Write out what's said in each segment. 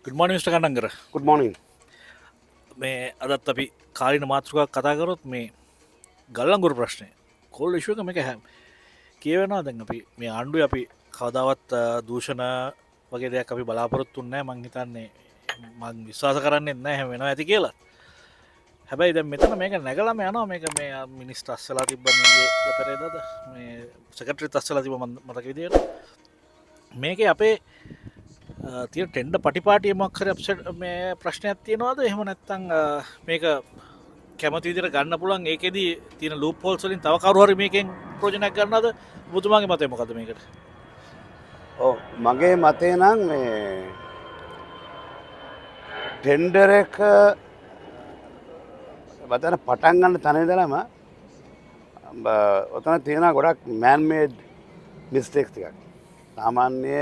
Good මෝනිං mister Kannangara. good morning. මේ අදත් අපි කාලින මාතෘකාවක් කතා කරොත් මේ ගල්ලංගුරු ප්‍රශ්නය කොල් විශ්වක මේක හැම් කියවෙනවා දැන් අපි මේ ආණ්ඩුව අපි කවදාවත් දූෂණ වගේ දෙයක් අපි බලාපොරොත්තුන්නෑ මංහිතන්නේ මං විශ්වාස කරන්නේ එන්න හැම වෙන ඇති කියලා. හැබැයි ද මෙතන මේක නැගලම යනවා මේක මේ මිනිස්ට අස්සලා තිබ පෙරේදද මේ සකටරි අස්සලා තිබ මතක විදියට මේක අපේ තිය ටෙන්ඩ පටිපාටිය මක්කර අප්සට මේ ප්‍රශ්නයක් තියෙනවාද එහෙම නැත්තං මේක කැමති විදිර ගන්න පුළන් ඒකෙදී තියෙන ලූප පෝල්සලින් තව කරුහර මේකෙන් ප්‍රෝජනයක් ගන්නද බුතුමාගේ මතය මොකද මේකට මගේ මතේ නම් මේ ටෙන්ඩර් එක බතන පටන් ගන්න තැනදලම ඔතන තියෙන ගොඩක් මෑන් මේඩ් මිස්ටේක්ස් ටිකක් සාමාන්‍ය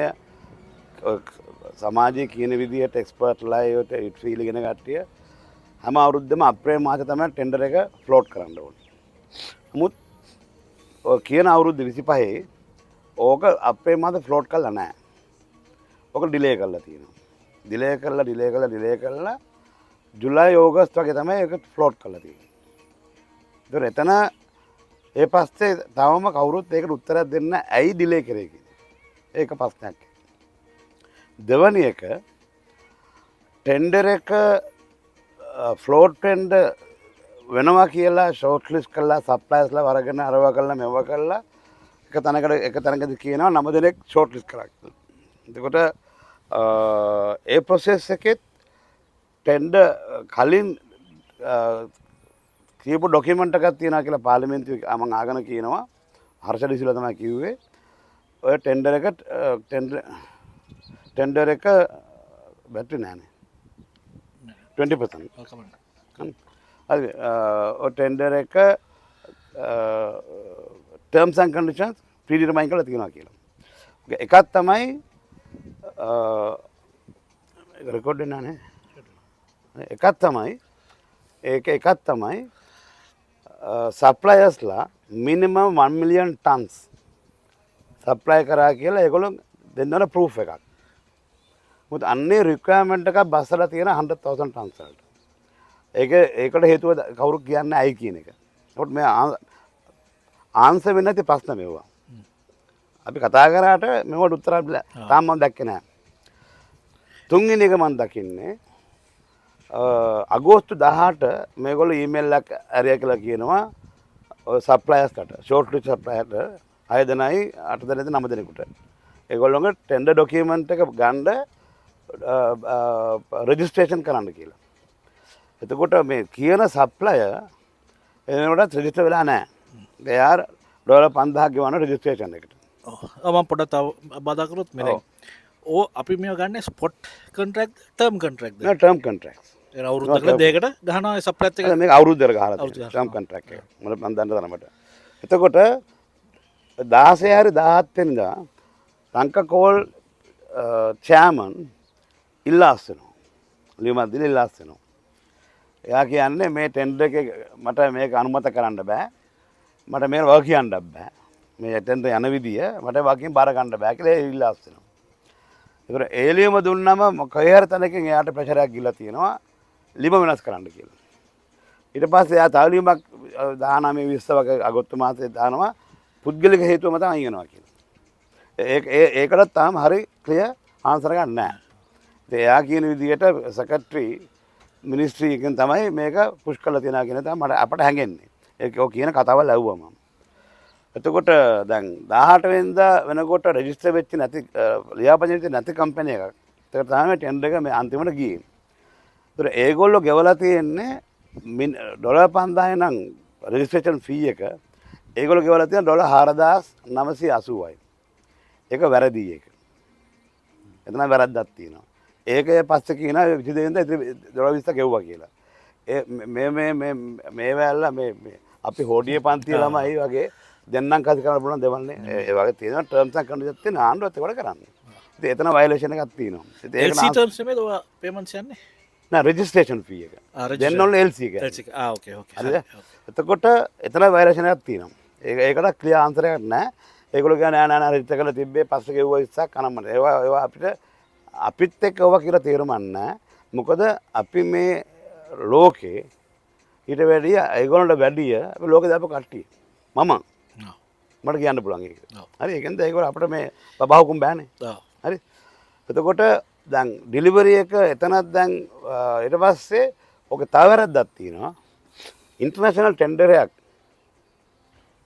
සමාජය කියන විදිහට එක්ස්පර්ට් ලයිට ඉට් ෆීල් ගෙන කට්ටිය හැම අවුරුද්දම අප්‍රේල් මාස තමයි ටෙන්ඩර් එක ෆ්ලෝට් කරන්න ඕනේ. නමුත් කියන අවුරුද්ද 25 ඕක අප්‍රේල් මාස ෆ්ලෝට් කළා නැහැ. ඕක ඩිලේ කරලා තියෙනවා. ඩිලේ කරලා ජුලයි ඕගස්ට් වගේ තමයි ඒක ෆ්ලෝට් කරලා තියෙන්නේ. ඒතර එතන ඒ පස්සේ තවම කවුරුත් ඒකට උත්තරයක් දෙන්න ඇයි ඩිලේ කරේ කියලා. ඒක ප්‍රශ්නයක්. දෙවැනි එක ටෙන්ඩර් එක ෆ්ලෝට් ටෙන්ඩර් වෙනවා කියලා ෂෝට් ලිස්ට් කරලා සප්ලයර්ස්ලා වරගෙන අරවා කරලා මෙව කරලා එක තැනකදී කියනවා 9 දෙනෙක් ෂෝට් ලිස්ට් කරා කියලා. එතකොට ඒ ප්‍රොසෙස් එකෙත් ටෙන්ඩර් කලින් කියපු ඩොකියුමන්ට් එකක් තියෙනවා කියලා පාර්ලිමේන්තුවේ මම ආගෙන කියනවා හර්ෂ ඩිසිලා තමයි කිව්වේ ඔය ටෙන්ඩර් එක බැටරි නෑනේ 20%. හරි ඔය ටෙන්ඩර් එක ටර්ම්ස් ඇන්ඩ් කන්ඩිෂන්ස් ප්‍රීඩිටර්මයින් කරලා තියෙනවා කියලා. එකක් තමයි රෙකෝඩ් වෙනා නේ. එකක් තමයි සප්ලයර්ස්ලා මිනිමම් 1 million tons සප්ලයි කරා කියලා ඒගොල්ලෝ දෙන්නවන ප්‍රූෆ් එකක්. මොකද අන්නේ රික්වයර්මන්ට් එකක් බස්සලා තියෙන 100,000 tons වලට. ඒකට හේතුව කවුරු කියන්නේ ඇයි කියන එක. ඒකට මේ ආන්සර් වෙන්නේ නැති ප්‍රශ්න මේවා. අපි කතා කරාට මේවට උත්තර තාම මම දැක්කේ නැහැ. තුන්වෙනි එක මම දකින්නේ අගෝස්තු 18 මේගොල්ලෝ ඊමේල් එකක් ඇරියා කියලා කියනවා ඔය සප්ලයර්ස්ට ෂෝට් ලිස්ට් සප්ලයර්ට 6 දෙනයි 8 දෙනෙක්ද 9 දෙනෙකුට. ඒගොල්ලෝගේ ටෙන්ඩර් ඩොකියුමන්ට් එක ගන්න රෙජිස්ට්‍රේෂන් කරන්න කියලා. එතකොට මේ කියන සප්ලයර් එනකොට රෙජිස්ටර් වෙලා නැහැ. එයාර $5000 ගෙවන රෙජිස්ට්‍රේෂන් එකට. මම පොඩ්ඩක් තව බදා කරොත් මෙලයි. ඕ අපි මේ ගන්න ස්පොට් කොන්ට්‍රැක්ට් ටර්ම් කොන්ට්‍රැක්ට් නෑ ටර්ම් කොන්ට්‍රැක්ට්ස්. ඒ අවුරුද්දකට දෙයකට ගහනවා සප්ලයර් එක. මේක අවුරුද්දකට ගහලා තියෙනවා ටර්ම් කොන්ට්‍රැක්ට් එක. මම දන්න තරමට. එතකොට 16 හරි 17 වෙනිදා ලංකකෝල් චෑමන් ඉල්ලාස් වෙනවා. ලියුමක් දීලා ඉල්ලාස් වෙනවා. එයා කියන්නේ මේ ටෙන්ඩර් එකේ මට මේක අනුමත කරන්න බෑ. මට මේක වග කියන්නත් බෑ. මේ ටෙන්ඩර් යන විදිය මට වගකින් බාර ගන්න බෑ කියලා ඉල්ලාස් වෙනවා. ඒතර ඒ ලියුම දුන්නම කොහේ හරි තැනකින් එයාට ප්‍රෙෂරයක් ගිහලා තියෙනවා ලියුම වෙනස් කරන්න කියලා. ඊට පස්සේ එයා තව ලියුමක් 19 20 වගේ අගෝස්තු මාසයේ දානවා පුද්ගලික හේතුව මත අයින් වෙනවා කියලා. ඒකට තාම හරි ක්ලියර් ආන්සර් එකක් නැහැ. එයා කියන විදිහට සෙක්‍රටරි මිනිස්ට්‍රි එකෙන් තමයි මේක පුෂ් කරලා තියනවා කියන තමයි මට අපට හැඟෙන්නේ. ඒක ඔය කියන කතාවල් ඇහුවා මම. එතකොට දැන් 18 වෙනිදා වෙනකොට රෙජිස්ටර් වෙච්ච නැති ලියාපදිංචි වෙච්ච නැති කම්පැනි එකක්. ඒකට තමයි ටෙන්ඩර් එක මේ අන්තිමට ගියේ. ඒතර ඒගොල්ලෝ ගෙවලා තියෙන්නේ $5000 නම් රෙජිස්ට්‍රේෂන් ෆී එක. ඒගොල්ලෝ ගෙවලා තියෙන $4980යි. ඒක වැරදි එක. එතන වැරද්දක් තියෙනවා. ඒකේ පස්සේ කියනවා 22 වෙනිදා $20 ගෙවුවා කියලා. මේ වැල්ලා මේ අපි හොඩියේ පන්ති ළමයි වගේ දෙන්නම් කසි කරන්න පුළුවන් දෙවන්නේ. ඒ වගේ තියෙනවා ටර්ම්ස් ඇන්ඩ් කන්ඩිෂන්ස් තියෙන ආණ්ඩුවත් ඒකට කරන්නේ. ඉතින් එතන වයලේෂන් එකක් තියෙනවා. ඉතින් ඒක ටර්ම්ස් නෙමෙයිද ඔය පේමන්ට්ස් යන්නේ? නෑ රෙජිස්ට්‍රේෂන් ෆී එක. දෙන්න ඕනේ LC එක. ඕකේ. හරිද? එතකොට එතන වයලේෂන් එකක් තියෙනවා. ඒකට ක්ලියර් ආන්සර් එකක් නෑ. ඒගොල්ලෝ කියන්නේ නෑ රෙජිස්ටර් කරලා තිබ්බේ පස්සේ ගෙවුවා ඉස්සක් අනම්මට. ඒවා අපිට අපිත් එක්ක ඔවා කියලා තේරුම් ගන්න. මොකද අපි මේ ලෝකේ ඊට වැඩිය ඒගොල්ලන්ට වැඩිය අපි ලෝකේ දාපු කට්ටිය. මම මට කියන්න පුළුවන් ඒක. හරි ඒකෙන්ද ඒගොල්ලෝ අපිට මේ බබහුකුම් බෑනේ. හරි. එතකොට දැන් ඩෙලිවරි එක එතනත් දැන් ඊට පස්සේ ඔක තව වැරද්දක් තියෙනවා. ඉන්ටර්නැෂනල් ටෙන්ඩර් එකක්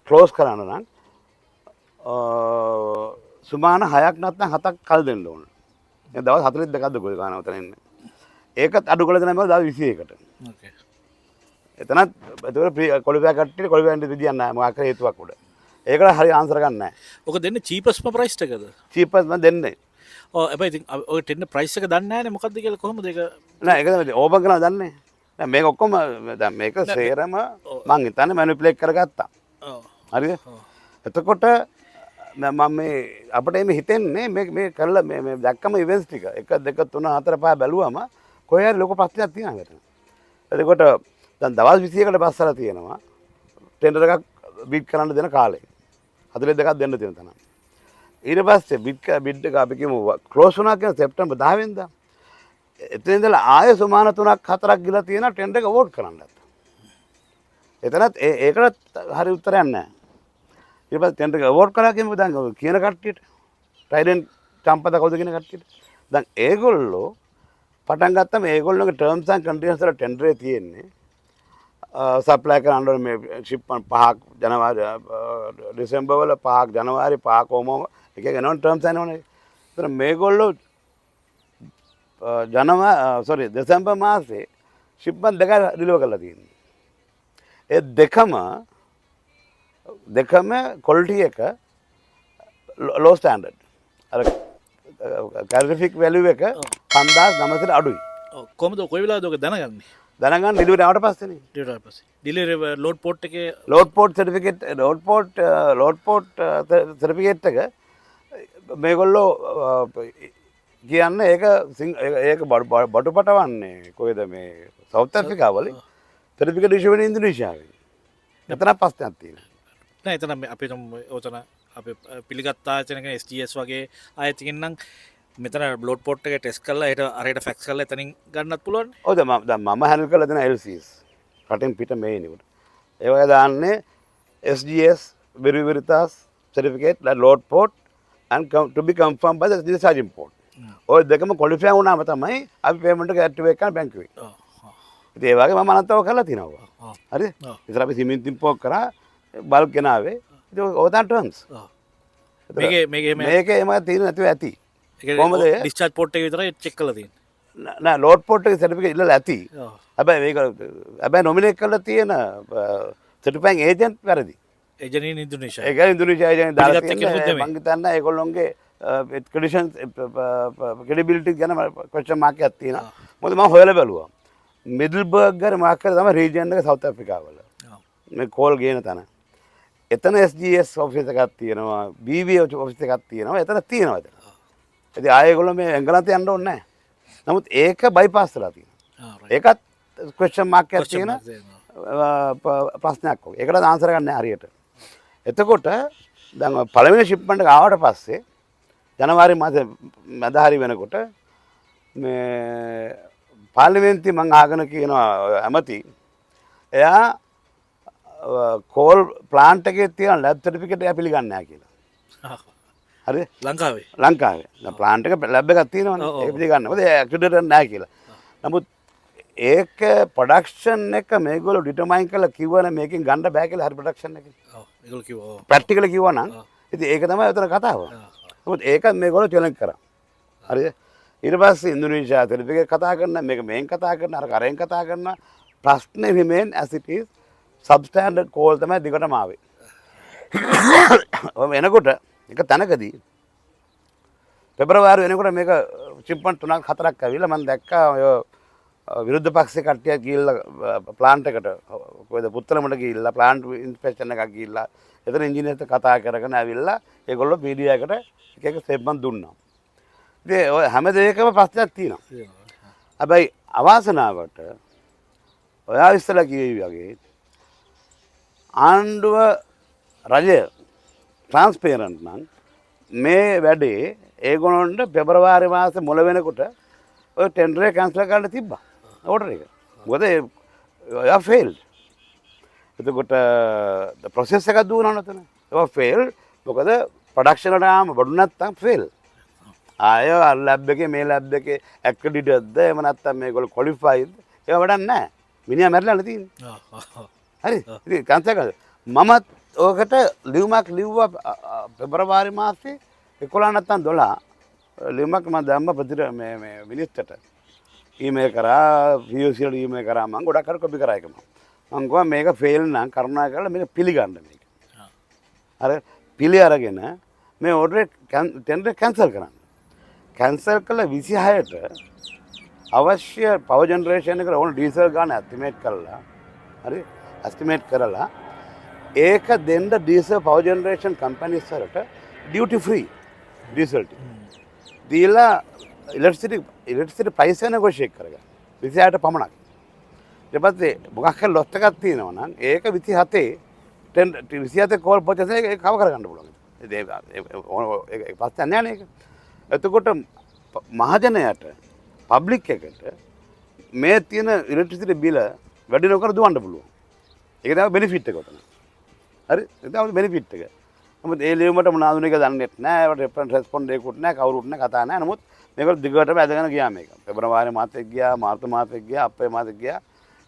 ක්ලෝස් කරන්න නම් සුමාන 6ක් නැත්නම් 7ක් කල් දෙන්න ඕන. දැන් දවස් 42ක්ද ගොල් ගන්න උතන ඉන්නේ. ඒකත් අඩු කළ දෙනවා දවස් 21කට. ඕකේ. එතනත් ඒතකොට කොලිපෑ කට්ටියට කොලිපෑන්ට විදියක් නැහැ. මොකක් හරි හේතුවක් උඩ. ඒකට හරි ආන්සර් ගන්න නැහැ. ඔක දෙන්නේ චීපස්ම ප්‍රයිස් එකද? චීපස් මම දෙන්නේ. ඔව් හැබැයි ඉතින් ඔය ටෙන්න ප්‍රයිස් එක දන්නේ නැහැනේ මොකද්ද කියලා කොහොමද ඒක? නෑ ඒක තමයි ඕපන් කරලා දන්නේ. දැන් මේක ඔක්කොම දැන් මේක සේරම මං හිතන්නේ මැනිපියුලේට් කරගත්තා. ඔව්. හරිද? එතකොට මම මේ අපිට එමේ හිතෙන්නේ මේ කරලා මේ දැක්කම ඉවෙන්ට්ස් ටික 1 2 3 4 5 බැලුවම කොහේ හරි ලොකු ප්‍රශ්නයක් තියෙනවා මෙතන. එතකොට දැන් දවස් 21කට බස්සලා තියෙනවා ටෙන්ඩර් එකක් බිඩ් කරන්න දෙන කාලේ. 42ක් දෙන්න තියෙන තැන. ඊට පස්සේ බිඩ් එක අපි කියමු ක්ලෝස් වුණා කියන සෙප්තැම්බර් 10 වෙනිදා. එතන ඉඳලා ආයෙ සමාන 3ක් 4ක් ගිලා තියෙන ටෙන්ඩර් එක අවෝඩ් කරන්නත්. එතනත් ඒකට හරි උත්තරයක් නැහැ. ඊට පස්සේ ටෙන්ඩර් එක අවෝඩ් කරා කියමු දැන් කියන කට්ටියට ටයිඩන් චම්පත කවුද කියන කට්ටියට. දැන් ඒගොල්ලෝ පටන් ගත්තම ඒගොල්ලෝගේ ටර්ම්ස් ඇන්ඩ් කන්ඩිෂන්ස් වල ටෙන්ඩරේ තියෙන්නේ සප්ලයි කරන්න ඕනේ මේ ෂිප්මන්ට් 5ක් ජනවාරි දෙසැම්බර් වල 5ක් ජනවාරි 5ක් ඕම එක එක නෝන් ටර්ම්ස් යනවනේ. ඒතර මේගොල්ලෝ දෙසැම්බර් මාසේ ෂිප්මන්ට් දෙක ඩිලිවර් කරලා තියෙනවා. ඒ දෙකම ක්වොලිටි එක ලෝ ස්ටෑන්ඩඩ්. අර කැලරිෆික් වැලියු එක 5900ට අඩුයි. ඔව් කොහොමද කොයි වෙලාවද ඔක දැනගන්නේ? දැනගන්න ඩිලිවරි ආවට පස්සේනේ. ඩිලිවරි පස්සේ. ඩිලිවරි ලෝඩ් පෝට් එකේ ලෝඩ් පෝට් සර්ටිෆිකේට් එක මේගොල්ලෝ කියන්නේ ඒක බඩු පටවන්නේ කොහෙද මේ සවුත් ඇෆ්‍රිකාවල සර්ටිෆිකේට් ඉෂුව වෙන්නේ ඉන්දුනීසියාවේ. එතන පස්සෙන් තියෙනවා. නෑ එතන අපි ඔතන අපි පිළිගත් ආයතනක STS වගේ ආයතනකින් නම් මෙතන බ්ලෝඩ් පෝට් එක ටෙස්ට් කරලා ඒට අරයට ෆැක්ස් කරලා එතනින් ගන්නත් පුළුවන්. ඔව් දැන් මම හැන්ඩල් කරලා දෙන LCs රටින් පිට මේනිවට. ඒ වගේ දාන්නේ SGS Veritas certificate load port and to be confirmed by the discharging port. ඔය දෙකම ක්වොලිෆයි වුණාම තමයි අපි පේමන්ට් එක ඇක්ටිවේට් කරන්න බැංකුවේ. ඔව්. ඉතින් ඒ වගේ මම අනන්තව කරලා තිනවා. හරිද? ඉතින් අපි සිමෙන්ති ඉම්පෝට් කරා බල්ක් ගෙනාවේ. ඉතින් ඔය තමයි ටර්ම්ස්. මේකේ එම තියෙන නැතුව ඇති. කොහොමද ඩිස්චාර්ජ් පෝට් එක විතරයි චෙක් කරලා තියෙන්නේ. නෑ ලෝඩ් පෝට් එකේ සර්ටිෆිකේට් ඉල්ලලා ඇති. හැබැයි මේක නොමිනේට් කරලා තියෙන සර්ටිෆයින් ඒජන්ට් වැරදි. ඒජන්ට් ඉන් ඉන්දුනීසියා. ඒක ඉන්දුනීසියා ඒජන්ට් දාලා තියෙනවා. මං හිතන්නේ ඒගොල්ලොන්ගේ කන්ඩිෂන්ස් ක්‍රෙඩිබිලිටි ගැන ක්වෙස්චන් මාක් එකක් තියෙනවා. මොකද මම හොයලා බැලුවා. මිඩල්බර්ග් ගාන මාක් කරලා තමයි රීජන් එක සවුත් ඇෆ්‍රිකාවල. මේ කෝල් ගේන තැන. එතන SGS ඔෆිස් එකක් තියෙනවා. BV ඔෆිස් එකක් තියෙනවා. එතන තියෙනවා එතන. ඉතින් ආයෙගොල්ලෝ මේ එංගලන්තේ යන්න ඕනේ නැහැ. නමුත් ඒක බයිපාස් වෙලා තියෙනවා. ඒකත් ක්වෙස්චන් මාක් එකක් තියෙන ප්‍රශ්නයක් වගේ. ඒකට ආන්සර් ගන්න නැහැ හරියට. එතකොට දැන් පළවෙනි ෂිප්මන්ට් එක ආවට පස්සේ ජනවාරි මාසේ මැද හරි වෙනකොට මේ පාර්ලිමේන්තුවේ මම ආගෙන කියනවා ඇමති එයා කෝල් ප්ලාන්ට් එකේ තියෙන ලැබ් සර්ටිෆිකේට් එක පිළිගන්නේ නැහැ කියලා. හරි ලංකාවේ ප්ලාන්ට් එක ලැබ් එකක් තියෙනවනේ ඒක පිළිගන්න. මොකද ඇක්ටිවේටර් නැහැ කියලා. නමුත් ඒක ප්‍රොඩක්ෂන් එක මේගොල්ලෝ ඩිටර්මයින් කරලා කිව්වනේ මේකෙන් ගන්න බෑ කියලා හරි ප්‍රොඩක්ෂන් එකේ. ඔව් ඒගොල්ලෝ කිව්වා. ප්‍රැක්ටිකලි කිව්වා නම් ඉතින් ඒක තමයි උතන කතාව. නමුත් ඒක මේගොල්ලෝ චැලෙන්ජ් කරා. හරිද? ඊට පස්සේ ඉන්දුනීසියා සර්ටිෆිකේට් කතා කරන මේක මේන් කතා කරන අර කරෙන් කතා කරන ප්‍රශ්නේ remain as it is substandard call තමයි දිගටම ආවේ. ඔය එනකොට එක තැනකදී පෙබරවාරි වෙනකොට මේක ෂිප්මන්ට් 3ක් 4ක් ඇවිල්ලා මම දැක්කා ඔය විරුද්ධ පක්ෂේ කට්ටිය ගිහිල්ලා ප්ලාන්ට් එකට කොහෙද පුත්තලමට ගිහිල්ලා ප්ලාන්ට් ඉන්ස්පෙක්ෂන් එකක් ගිහිල්ලා එතන ඉංජිනේර්ට කතා කරගෙන ඇවිල්ලා ඒගොල්ලෝ මීඩියා එකට එක එක ස්ටේට්මන්ට් දුන්නා. ඉතින් ඔය හැම දෙයකම ප්‍රශ්නයක් තියෙනවා. හැබැයි අවාසනාවට ඔයා ඉස්සලා කිව්වේ වගේ ආණ්ඩුව රජය ට්‍රාන්ස්පේරන්ට් නම් මේ වැඩේ ඒගොල්ලන්ට පෙබරවාරි මාසේ මුල වෙනකොට ඔය ටෙන්ඩර් එක කැන්සල් කරන්න තිබ්බා ඕඩර් එක. මොකද ඒවා ෆේල්ඩ්. එතකොට ප්‍රොසෙස් එකක් දුවනවා නතන. ඒවා ෆේල්. මොකද ප්‍රොඩක්ෂන් එකට ආම බඩු නැත්තම් ෆේල්. ආය ලැබ් එකේ මේ ලැබ් එකේ ඇක්‍රෙඩිටඩ්ද එහෙම නැත්තම් මේගොල්ලෝ ක්වොලිෆයිඩ් ඒවා වැඩක් නැහැ. මිනිහා මැරිලානේ තියෙන්නේ. හරි. ඉතින් කැන්සල් කරා. මමත් ඕකට ලියුමක් ලිව්වා පෙබරවාරි මාසේ 11 නැත්තම් 12 ලියුමක් මම දැම්ම මේ මිනිස්ටර්ට ඊමේල් කරා VOCට ඊමේල් කරා මම ගොඩක් අර කොපි කරා එක මම කිව්වා මේක ෆේල් නම් කරුණාකරලා මේක පිළිගන්න මේක. අර පිළි අරගෙන මේ ඕඩර් ටෙන්ඩර් කැන්සල් කරන්න. කැන්සල් කළා 26ට අවශ්‍ය පවර් ජෙනරේෂන් එකට ඕන ඩීසල් ගන්න ඇස්ටිමේට් කරලා හරි ඇස්ටිමේට් කරලා ඒක දෙන්න ඩීසල් පවර් ජෙනරේෂන් කම්පැනිස් වලට ඩියුටි ෆ්‍රී ඩීසල් ටික දීලා ඉලෙක්ට්‍රිසිටි ප්‍රයිස් එක නෙගොෂিয়েට් කරගන්න 26ට පමණක්. ඊට පස්සේ මොකක් හරි ලොස් එකක් තියෙනවා නම් ඒක 27 කෝල් පර්චේස් එක කව කරගන්න පුළුවන්. ඒක පස්සේ නැහැ නේද? එතකොට මහජනයාට පබ්ලික් එකට මේ තියෙන ඉලෙක්ට්‍රිසිටි බිල වැඩි නොකර දුවන්න පුළුවන්. ඒක තමයි බෙනිෆිට් එක උතන. හරි? ඒක තමයි බෙනිෆිට් එක. නමුත් ඒ ලියුමට මොනවාද එක දන්නේ නැහැ. ඒවට රෙස්පොන්ඩ් එකකුත් නැහැ, කවුරුත් නැහැ, කතා නැහැ. නමුත් මේක දිගටම ඇදගෙන ගියා මේක. පෙබරවාරි මාසෙත් ගියා, මාර්තු මාසෙත් ගියා, අප්‍රේල් මාසෙත් ගියා.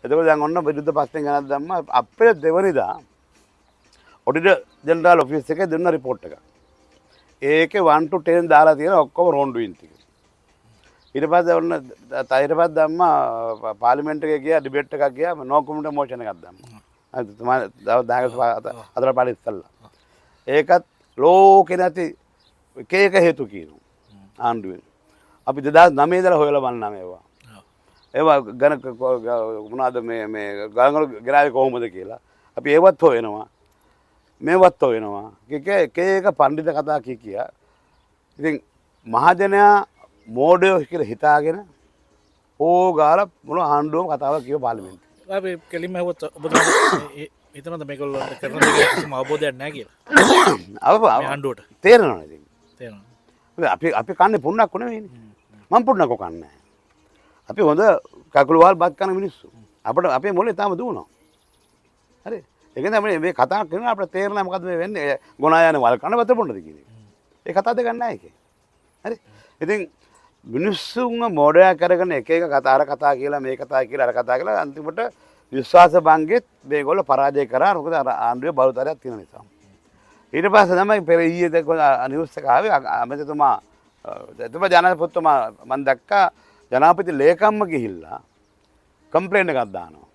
එතකොට දැන් ඔන්න විරුද්ධ පස්සෙන් ගෙනත් දැම්මා අප්‍රේල් 2 වෙනිදා ඔඩිටර් ජෙනරල් ඔෆිස් එකේ දෙන්න රිපෝට් එක. ඒකේ 1 to 10 දාලා තියෙන ඔක්කොම රොන්ඩුයින් ටික. ඊට පස්සේ ඔන්න තයිරපත් දැම්මා පාර්ලිමේන්තු එකේ ගියා ඩිබේට් එකක් ගියා නෝ කමිටි මොෂන් එකක් දැම්මා. හරි තුමා දවස් 10ක අතර පාඩි ඉස්සල්ලා. ඒකත් ලෝකේ නැති එක එක හේතු කියනවා ආණ්ඩුවෙන්. අපි 2009 ඉඳලා හොයලා බලනවා මේවා. ඒවා ගණ මොනවාද මේ ගණන් ග්‍රාෆික කොහොමද කියලා. අපි ඒවත් හොයනවා. මේවත් හොයනවා. එක එක පඬිත කතා කියා. ඉතින් මහජනයා මෝඩයෝ කියලා හිතාගෙන ඕගාලා මොන ආණ්ඩුවම කතාවක් කියව පාර්ලිමේන්තුවේ. අපි කෙලින්ම හවොත් ඔබතුමාට හිතනද මේගොල්ලෝ කරන දේ කිසිම අවබෝධයක් නැහැ කියලා. මේ ආණ්ඩුවට තේරෙනවා ඉතින්. තේරෙනවා. අපි කන්නේ පුන්නක්කු නෙවෙයිනේ. මම පුන්නක්කෝ කන්නේ නැහැ. අපි හොඳ කකුළු වහල් බත් කන මිනිස්සු. අපිට අපේ මොලේ තාම දුවනවා. හරි. ඒක තමයි මේ කතා කරන අපිට තේරෙනවා මොකද්ද මේ වෙන්නේ. ගොනා යන වල් කන වතර පොන්නද කියන එක. ඒ කතා දෙක නැහැ ඒකේ. හරි. ඉතින් මිනිස්සුන්ව මොඩයා කරගෙන එක එක කතා කියලා මේ කතා කියලා අර කතා කියලා අන්තිමට විශ්වාස භංගෙත් මේගොල්ලෝ පරාජය කරා. මොකද අර ආණ්ඩුවේ බලුතරයක් තියෙන නිසා. ඊට පස්සේ තමයි පෙර ඊයේ දෙක නිවුස් එක ආවේ අමතතුමා ජනාධිපතිතුමා මම දැක්කා ජනාධිපති ලේකම්ම ගිහිල්ලා කම්ප්ලේන්ට් එකක් දානවා.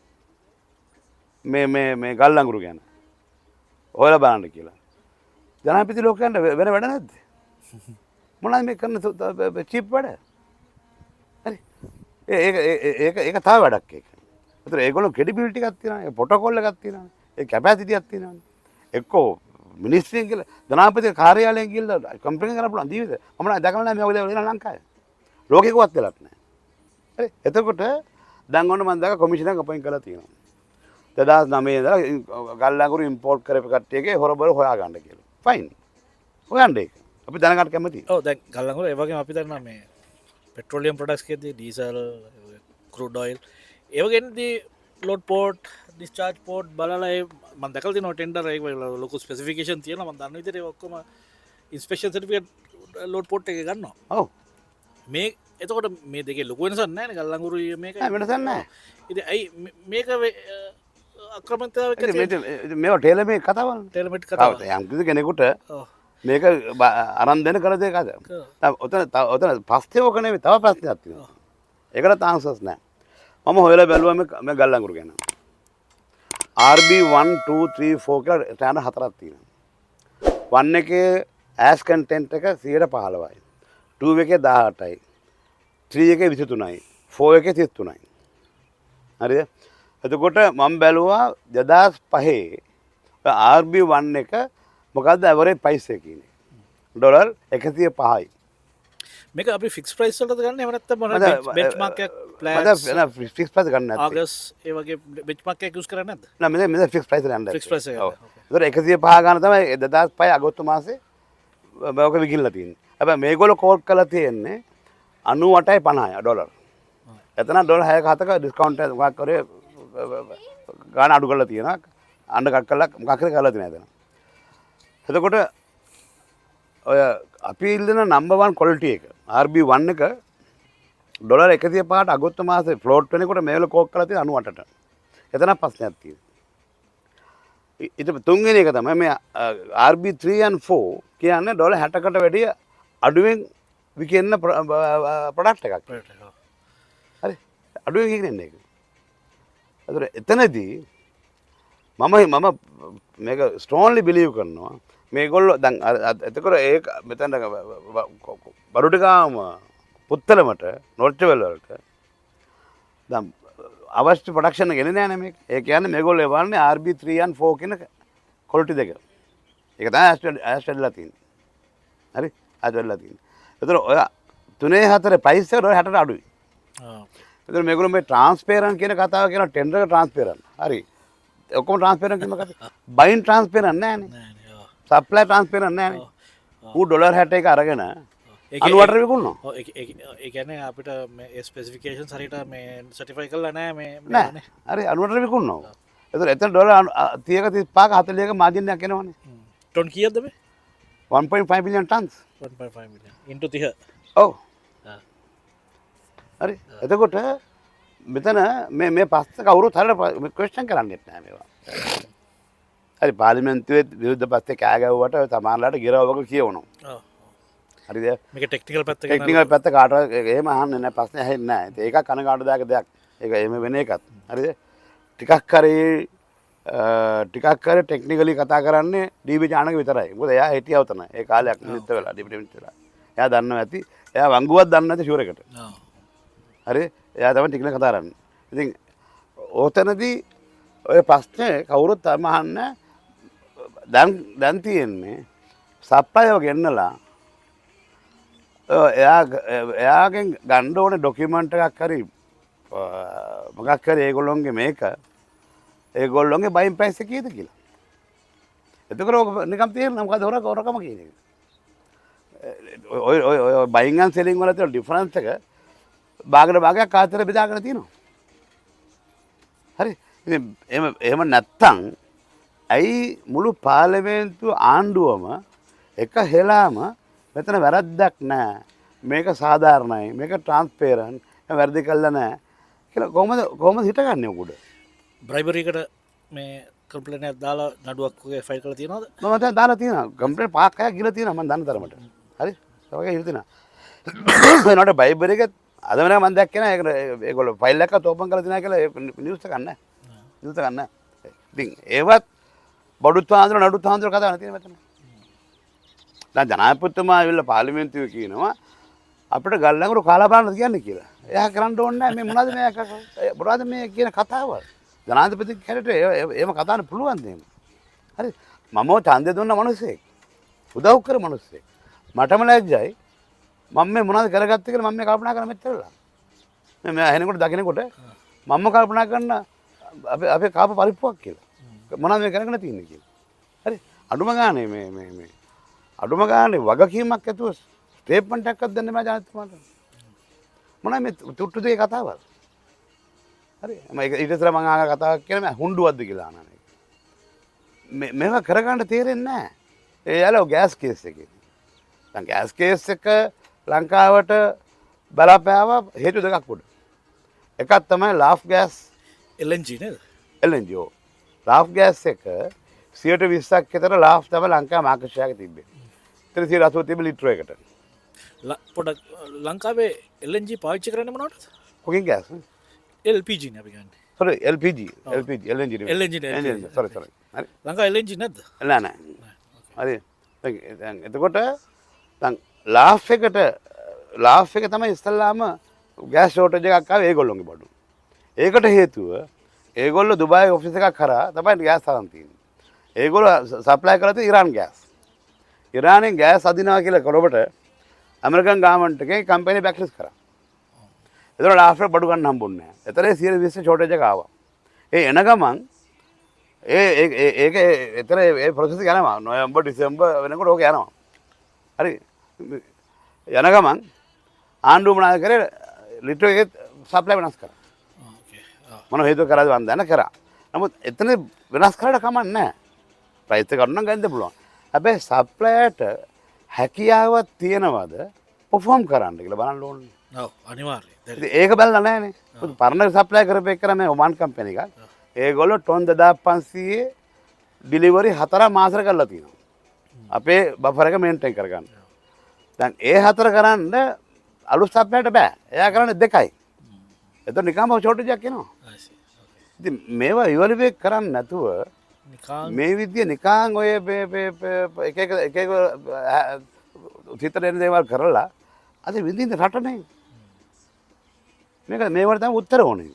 මේ ගල්ලංගුරු ගැන. ඔයාලා බලන්න කියලා. ජනාධිපති ලෝකයන්ට වෙන වැඩ නැද්ද? මොනවද මේ කරන චීප් වැඩ? හරි. ඒක තව වැඩක් ඒක. ඒතර ඒගොල්ලෝ ක්‍රෙඩිබිලිටි එකක් තියෙනවා. ඒ ප්‍රොටෝකෝල් එකක් තියෙනවා. ඒ කැපැසිටි එකක් තියෙනවා. එක්කෝ මිනිස්ත්‍රියෙන් කියලා ජනාධිපති කාර්යාලයෙන් ගිහිල්ලා කම්ප්ලේන් කරන්න පුළුවන් දීවිද? මම නම් දැකලා නැහැ මේ වගේ දේවල් ලංකාවේ. ලෝකෙකවත් වෙලක් නැහැ. හරි. එතකොට දැන් ඔන්න මම දැක්ක කොමිෂන් එකක් අපොයින්ට් කරලා තියෙනවා. 2009 ඉඳලා ගල්ලංගුරු ඉම්පෝට් කරපු කට්ටියගේ හොරබර හොයාගන්න කියලා. ෆයින්. හොයන්න ඒක. අපි දැනගන්න කැමතියි. ඔව් දැන් ගල්ලංගුරු ඒ වගේම අපි දන්නවා මේ petroleum products කියදී diesel, crude oil ඒ වගේදී ලෝඩ් පෝට්, ඩිස්චාර්ජ් පෝට් බලලා මම දැකලා තියෙනවා ටෙන්ඩර් ඒක ලොකු ස්පෙસિෆිකේෂන් තියෙනවා මම දන්න විදිහට ඒක ඔක්කොම ඉන්ස්පෙක්ෂන් සර්ටිෆිකේට් ලෝඩ් පෝට් එකේ ගන්නවා. ඔව්. මේ එතකොට මේ දෙකේ ලොකු වෙනසක් නැහැ නේ ගල්ලංගුරු මේකයි. වෙනසක් නැහැ. ඉතින් ඇයි මේක අක්‍රමතාවයක මේවා ටේලමේඩ් කතාවල්. ටේලමේඩ් කතාවල්. යම් කිසි කෙනෙකුට මේක අරන් දෙන කර දෙයක් අද. ඔතන පස්සේ ඕක නෙමෙයි තව ප්‍රශ්නයක් තියෙනවා. ඒකට ආන්සර්ස් නැහැ. මම හොයලා බැලුවා මේ ගල්ලංගුරු ගැන. RB 1 2 3 4 කියලා ටෑන හතරක් තියෙනවා. 1 එකේ ඇස් කන්ටෙන්ට් එක 15%යි. 2 එකේ 18යි. 3 එකේ 23යි. 4 එකේ 33යි. හරිද? එතකොට මම බැලුවා 2005 RB 1 එක මොකද්ද ඇවරේජ් ප්‍රයිස් එක කියන්නේ. ඩොලර් 105යි. මේක අපි ෆික්ස් ප්‍රයිස් වලද ගන්න එහෙම නැත්නම් මොනවද බෙන්ච්මාර්ක් එකක් ප්ලෑන්ස් මම ෆික්ස් ප්‍රයිස් ගන්න නැත්තේ. ආගස් ඒ වගේ බෙන්ච්මාර්ක් එකක් යූස් කරන්නේ නැද්ද? නෑ මෙතන ෆික්ස් ප්‍රයිස් ගන්න. ෆික්ස් ප්‍රයිස් එක. ඔව්. ඒතර 105 ගන්න තමයි 2005 අගෝස්තු මාසේ මේක විකිණලා තියෙන්නේ. හැබැයි මේගොල්ලෝ කෝට් කරලා තියෙන්නේ 98.50 ඩොලර්. එතන ඩොලර් 6-7ක ඩිස්කවුන්ට් එකක් මොකක් කරේ ගාන අඩු කරලා තියෙනවා. අඬ කට් කරලා මොකක් හරි කරලා තියෙනවා එතන. එතකොට ඔය අපි ඉල්ලන නම්බර් 1 ක්වොලිටි එක RB1 එක ඩොලර් 105ට අගෝස්තු මාසේ ෆ්ලෝට් වෙනකොට මේවල කෝක් කරලා තියෙන 98ට. එතන ප්‍රශ්නයක් තියෙනවා. ඊට තුන්වෙනි එක තමයි මේ RB3 and 4 කියන්නේ ඩොලර් 60කට වැඩිය අඩුවෙන් විකින්න ප්‍රොඩක්ට් එකක්. හරි. අඩුවෙන් විකින්නේ ඒක. ඒතර එතනදී මම මේක ස්ට්‍රෝන්ලි බිලීව් කරනවා මේගොල්ලෝ දැන් එතකොට ඒක මෙතන බඩුටිකාම පුත්තලමට නොර්චවල් වලට දැන් අවශ්‍ය ප්‍රොඩක්ෂන් එක එන්නේ නැහැ නේ මේක. ඒ කියන්නේ මේගොල්ලෝ එවන්නේ RB3 and 4 කියන ක්වොලිටි දෙක. ඒක තමයි ඇස්ට්‍රේලියාලා තියෙන්නේ. හරි? ඇස්ට්‍රේලියාලා තියෙන්නේ. ඒතර ඔය 3-4 ප්‍රයිස් එක 60ට අඩුයි. ඒතර මේගොල්ලෝ මේ ට්‍රාන්ස්පරන්ට් කියන කතාව කියන ටෙන්ඩර් එක ට්‍රාන්ස්පරන්ට්. හරි. ඔක්කොම ට්‍රාන්ස්පරන්ට් කියන කතාව. බයින් ට්‍රාන්ස්පරන්ට් නැහැ නේ. සප්ලයි ට්‍රාන්ස්පරන්ට් නැහැ නේ. ඌ ඩොලර් 61 අරගෙන අනුවට විකුණනවා. ඔව් ඒ කියන්නේ අපිට මේ ස්පෙસિෆිකේෂන් හරියට මේ සර්ටිෆයි කරලා නැහැ මේ නෑ. හරි අනුවට විකුණනවා. ඒතර එතන ඩොලර් 30ක 35ක 40ක මාජින් එකක් එනවනේ. ටොන් කීයද මේ 1.5 billion tons. 1.5 million into 30. ඔව්. හරි. එතකොට මෙතන මේ පස්ස කවුරුත් හරියට ක්වෙස්චන් කරන්නේත් නැහැ මේවා. හරි පාර්ලිමේන්තුවේ විරුද්ධ පස්සේ කෑ ගැව්වට සමහරලාට ගිරවක කියවනවා. ඔව්. හරිද? මේක ටෙක්නිකල් පැත්ත ගැන ටෙක්නිකල් පැත්ත කාටවත් එහෙම අහන්නේ නැහැ ප්‍රශ්නේ ඇහෙන්නේ නැහැ. ඒක කනගාටුදායක දෙයක්. ඒක එහෙම වෙන එකක්. හරිද? ටිකක් හරි ටෙක්නිකලි කතා කරන්නේ ඩීබී ජානක විතරයි. මොකද එයා හිටියව තමයි. ඒ කාලයක් නිමිත්ත වෙලා ඩීබී නිමිත්ත වෙලා. එයා දන්නවා ඇති. එයා වංගුවක් දන්නේ නැති ෂුවර් එකට. ඔව්. හරි? එයා තමයි ටිකල කතා කරන්නේ. ඉතින් ඕතනදී ඔය ප්‍රශ්නේ කවුරුත් අහන්නේ දැන් තියෙන්නේ සප්ලයිව ගෙන්නලා එයාගෙන් ගන්න ඕනේ ඩොකියුමන්ට් එකක් හරි මොකක් හරි ඒගොල්ලොන්ගේ මේක ඒගොල්ලොන්ගේ බයින් ප්‍රයිස් එක කීයද කියලා. එතකොට ඔක නිකම් තේරෙනවා මොකද හොරකම කියන එක. ඔය බයින් and selling වල තියෙන ඩිෆරන්ස් එක භාගයක් ආතර බෙදාගෙන තියෙනවා. හරි. ඉතින් එහෙම නැත්තම් ඇයි මුළු පාර්ලිමේන්තු ආණ්ඩුවම එක හෙලාම මෙතන වැරද්දක් නැහැ. මේක සාධාරණයි. මේක ට්‍රාන්ස්පරන්ට්. වැරදි කළා නැහැ. කියලා කොහොමද හිටගන්නේ උගුඩ? බ්‍රයිබරිකට මේ කම්ප්ලේන්ට් එකක් දාලා නඩුවක් වගේ ෆයිල් කරලා තියෙනවද? මම දැන් දාලා තියෙනවා. කම්ප්ලේන්ට් පහක් හයක් ගිහලා තියෙනවා මම දන්න තරමට. හරි? ඒ වගේ හිතේ තියෙනවා. ඒනට බයිබර් එක අද වෙනකම් මම දැක්කේ නැහැ. ඒගොල්ලෝ ෆයිල් එකක් ඕපන් කරලා තියෙනවා කියලා නිවුස් එක ගන්න. නිවුස් එක ගන්න. ඉතින් ඒවත් බඩුත් ආන්දර නඩුත් ආන්දර කතා කරන තියෙන මෙතන. දැන් ජනාධිපතිතුමා ඇවිල්ලා පාර්ලිමේන්තුවේ කියනවා අපිට ගල්ලඟුරු කාලා බලන්න කියන්නේ කියලා. එයා කරන්න ඕනේ නැහැ මේ මොනවද මේ කියන කතාව. ජනාධිපති කෙනෙක්ට එහෙම කතාන්න පුළුවන් දෙයක්. හරි. මම ඡන්දය දුන්න මිනිස්සෙක්. උදව් කර මිනිස්සෙක්. මටම ලැජ්ජයි. මම මේ මොනවද කරගත්තේ කියලා මම මේ කල්පනා කරන මෙච්චරලා. මේ ඇහෙනකොට දකිනකොට මම කල්පනා කරන අපේ කාප පරිප්පුවක් කියලා. මොනවද මේ කරගෙන තියෙන්නේ කියලා. හරි. අඩුම ගානේ මේ අඩුම ගානේ වගකීමක් ඇතුව ස්ටේට්මන්ට් එකක් දෙන්න මම ජනාධිපතිතුමාට. මොනවද මේ තුට්ටු දෙකේ කතාව? හරි. මම ඊට ඉස්සර මම ආගා කතාවක් කියන මම හුඬුවක්ද කියලා අහනවා. මේවා කරගන්න තේරෙන්නේ නැහැ. ඒ යාළුවෝ ගෑස් කේස් එකේ. දැන් ගෑස් කේස් එක ලංකාවට බලපෑව හේතු දෙකක් උඩ. එකක් තමයි ලාෆ් ගෑස් LNG නේද? LNG. ලාෆ් ගෑස් එක 120ක් විතර ලාෆ් තමයි ලංකාවේ මාකට් ෂෙයාර් එක තිබ්බේ. 380 තිබ්බ ලිටර එකට. පොඩක් ලංකාවේ LNG පාවිච්චි කරන්නේ මොනවටද? Cooking gas. LPG නේ අපි ගන්නේ. sorry LNG sorry හරි. ලංකාවේ LNG නැද්ද? නෑ. හරි. දැන් එතකොට දැන් ලාෆ් එක තමයි ඉස්සල්ලාම ගෑස් ෂෝටේජ් එකක් ආවේ ඒගොල්ලෝගේ බඩු. ඒකට හේතුව ඒගොල්ලෝ දුබායි ඔෆිස් එකක් කරා තමයි ගෑස් අරන් තියෙන්නේ. ඒගොල්ලෝ සප්ලයි කරලා තියෙන ඉරාන් ගෑස්. ඉරානෙන් ගෑස් අදිනවා කියලා කරොබට ඇමරිකන් ගාවර්න්මන්ට් එකේ කම්පැනි බැක්ලිස්ට් කරා. ඒතර ලාෆ් එක බඩු ගන්න හම්බුන්නේ නැහැ. ඒතරේ 120 ෂෝටේජ් එක ආවා. ඒ එන ගමන් ඒක ඒතර ඒ ප්‍රොසෙස් එක යනවා. නොවැම්බර් ඩිසෙම්බර් වෙනකොට ඕක යනවා. හරි. යන ගමන් ආණ්ඩුව මොනවද කරේ ලිටර් එකේ සප්ලයි වෙනස් කරා. මොන හේතුව කරාද මම දන්නේ කරා. නමුත් එතන වෙනස් කරලා කමක් නැහැ. ප්‍රයිස් එක අනුනම් ගන්න පුළුවන්. හැබැයි සප්ලයර්ට හැකියාවක් තියනවද පර්ෆෝම් කරන්න කියලා බලන්න ඕනේ. ඔව් අනිවාර්යයෙන්. ඉතින් ඒක බලලා නැහැනේ. පරණ සප්ලයි කරපු එක මේ ඔමාන් කම්පැනි එකක්. ඒගොල්ලෝ ටොන් 2500 ඩිලිවරි 4 මාසෙකට කරලා තියෙනවා. අපේ බෆර් එක මේන්ටේන් කරගන්න. දැන් ඒ 4 කරන්න අලුත් සප්ලයර්ට බෑ. එයා කරන්නේ 2යි. එතකොට නිකම්ම ෂෝටේජ් එකක් එනවා. ඉතින් මේවා ඉවලුවේට් කරන්නේ නැතුව මේ විදිය නිකන් ඔය එක එක හිතට එන දේවල් කරලා අද විඳින්න රටනේ. මේක මේවට තමයි උත්තර ඕනේ.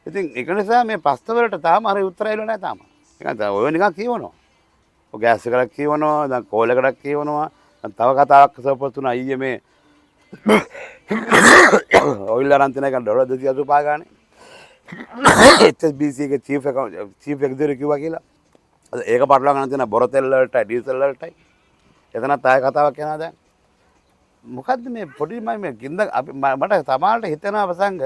ඉතින් ඒක නිසා මේ ප්‍රශ්න වලට තාම හරි උත්තර එන්නේ නැහැ තාම. නිකන් ඔය නිකන් කියවනවා. ඔය ගෑස් එකක් කියවනවා, දැන් කෝල් එකක් කියවනවා. දැන් තව කතාවක් සපොතුන අයියේ මේ ඔයිල් අරන් තියෙන එක ඩොලර් 285 ගානේ. HSBC එකේ චීෆ් එක්සිකියුටිව් කිව්වා කියලා. අද ඒක පටලවා ගන්න තියෙන බොරතෙල් වලටයි ඩීසල් වලටයි. එතනත් ආය කතාවක් යනවා දැන්. මොකද්ද මේ පොඩි මේ ගින්ද අපි මට සමහරට හිතෙනවා වසංග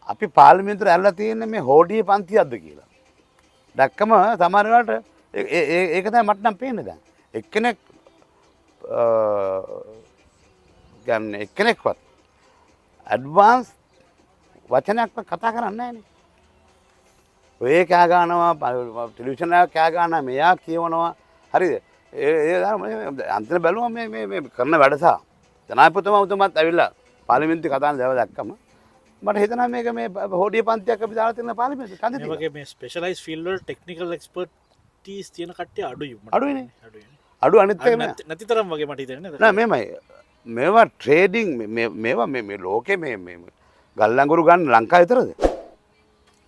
අපි පාර්ලිමේන්තුවේ ඇල්ලලා තියෙන්නේ මේ හෝඩියේ පන්තියක්ද කියලා. දැක්කම සමහර වෙලාවට ඒක තමයි මට නම් පේන්නේ දැන්. එක්කෙනෙක් ගන්නේ එක්කෙනෙක්වත් ඇඩ්වාන්ස් වචනයක්වත් කතා කරන්නේ නැහැනේ. ඔය කෑ ගන්නවා ටෙලිවිෂන් එකක් කෑ ගන්නවා මෙයා කියවනවා හරිද? ඒ අන්තිම බැලුවා මේ කරන වැඩසහ ජනාධිපතිතුමා උතුමත් ඇවිල්ලා පාර්ලිමේන්තුවේ කතා කරන දේවල් දැක්කම මට හිතෙනවා මේක මේ හෝඩිය පන්තියක් අපි දාලා තියෙන පාර්ලිමේන්තුවේ කන්දේ මේ වගේ මේ ස්පෙෂලායිස් ෆීල්ඩ් වල ටෙක්නිකල් එක්ස්පර්ටීස් තියෙන කට්ටිය අඩුයි. අඩුයිනේ. අඩු අනිත් එක නැතිතරම් වගේ මට හිතෙන්නේ නෑ මේමයි මේවා ට්‍රේඩින් මේවා මේ ලෝකේ මේ ගල්ලංගුරු ගන්න ලංකාව විතරද?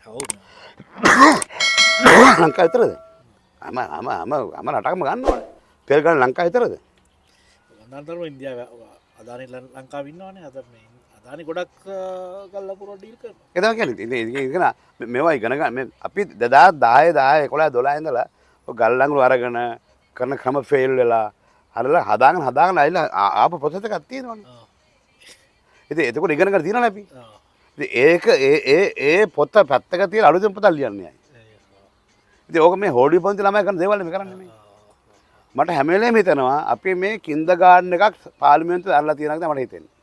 ඔව්. ලංකාව විතරද? අම රටකම ගන්න ඕනේ. තෙල් ගන්න ලංකාව විතරද? වන්දනතරම ඉන්දියාව අදානි ලංකාව ඉන්නවනේ. අද මේ අදානි ගොඩක් ගල්ලපුර ඩීල් කරනවා. ඒ තමයි කියන්නේ. ඉතින් මේවා ඉගෙන ගන්න මේ අපි 2010 10 11 12 ඉඳලා ඔය ගල්ලංගුරු අරගෙන කරන ක්‍රම ෆේල් වෙලා හරලා හදාගෙන ආයිලා ආපු ප්‍රොසෙස් එකක් තියෙනවනේ. ඉතින් එතකොට ඉගෙන ගන්න තියෙනවනේ අපි. ඉතින් ඒක ඒ පොත පැත්තක තියලා අලුතෙන් පොතක් ලියන්නේ. ඉතින් ඕක මේ හෝඩි පොන්ති ළමයි කරන දේවල් මේ කරන්නේ මේ. මට හැම වෙලේම හිතෙනවා අපි මේ කින්ඩර්ගාඩන් එකක් පාර්ලිමේන්තුවේ අරලා තියෙනවා කියලා මට හිතෙන්නේ.